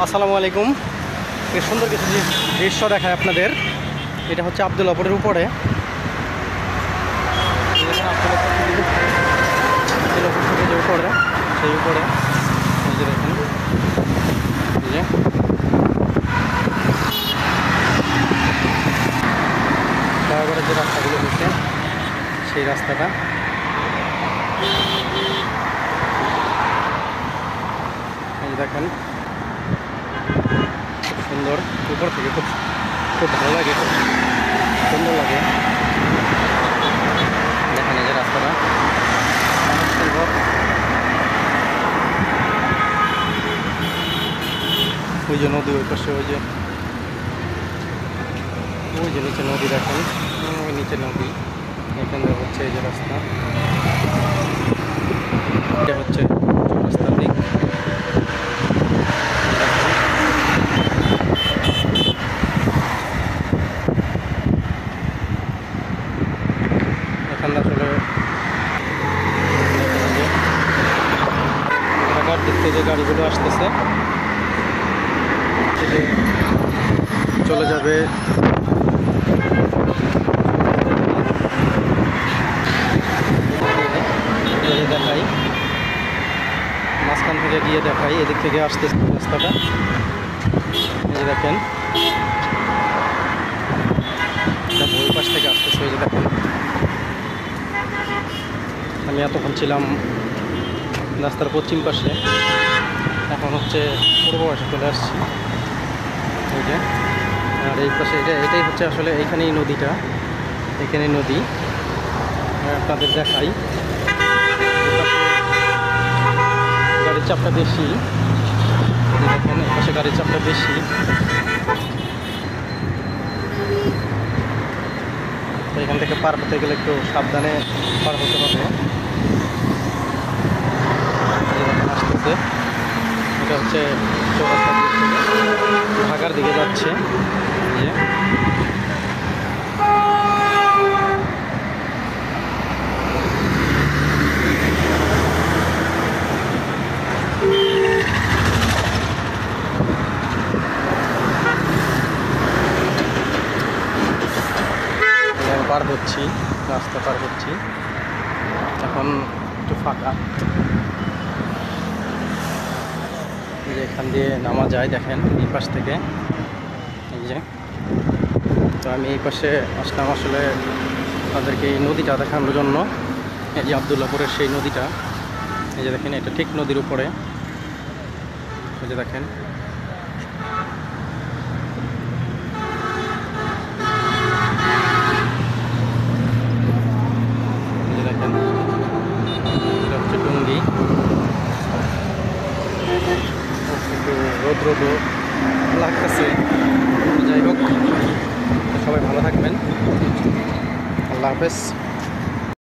আসসালামু আলাইকুম। বেশ সুন্দর কিছু দৃশ্য দেখায় আপনাদের। এটা হচ্ছে আব্দুল্লাপুরের উপরে, আব্দুল্লাপুর থেকে যে উপরে, সেই উপরে এই যে দেখেন, এই যে দয়াগড়ের যে রাস্তাগুলো হচ্ছে সেই রাস্তাটা এই দেখেন, খুব সুন্দর উপর থেকে, খুব খুব ভালো লাগে, খুব সুন্দর লাগে। দেখেন এই যে রাস্তাটা অনেক সুন্দর। ওই যে নদী, ওই পাশে ওই যে নিচে নদী দেখেন, ওই নিচে নদী। এখানে হচ্ছে এই যে রাস্তা, এটা হচ্ছে রাস্তার দিক। এখানে আসলে ঢাকার দিক থেকে যে গাড়িগুলো আসতেছে চলে যাবে দেখাই, মাঝখান থেকে গিয়ে দেখাই, এদিক থেকে আসতেছে রাস্তাটা। এই যে দেখেন, ওই পাশ থেকে আসতেছে। এই যে দেখেন, আমি এতক্ষণ ছিলাম রাস্তার পশ্চিম পাশে, এখন হচ্ছে পূর্ব পাশে চলে আসছি। এই যে, আর এই পাশে এটাই হচ্ছে আসলে এইখানেই নদীটা, এখানেই নদী। আপনাদের দেখাই, গাড়ির চাপটা বেশি। দেখেন এই পাশে গাড়ির চাপটা বেশি, তো এখান থেকে পার হতে গেলে একটু সাবধানে পার হতে হবে। আসতেছে, এটা হচ্ছে চৌরাস্তার দিক থেকে ঢাকার দিকে যাচ্ছে। যে পার হচ্ছি, রাস্তা পার হচ্ছি, এখন একটু ফাঁকা। যে এখান দিয়ে নামা যায়, দেখেন এই পাশ থেকে। এই যে, তো আমি এই পাশে আসলাম আসলে তাদেরকে এই নদীটা দেখানোর জন্য। এই যে আব্দুল্লাপুরের সেই নদীটা, এই যে দেখেন, এটা ঠিক নদীর উপরে। এই যে দেখেন, এটা হচ্ছে টুঙ্গি। একটু রোদ রোদ লাগতেছে, যাই হোক, সবাই ভালো থাকবেন। আল্লাহ হাফেজ।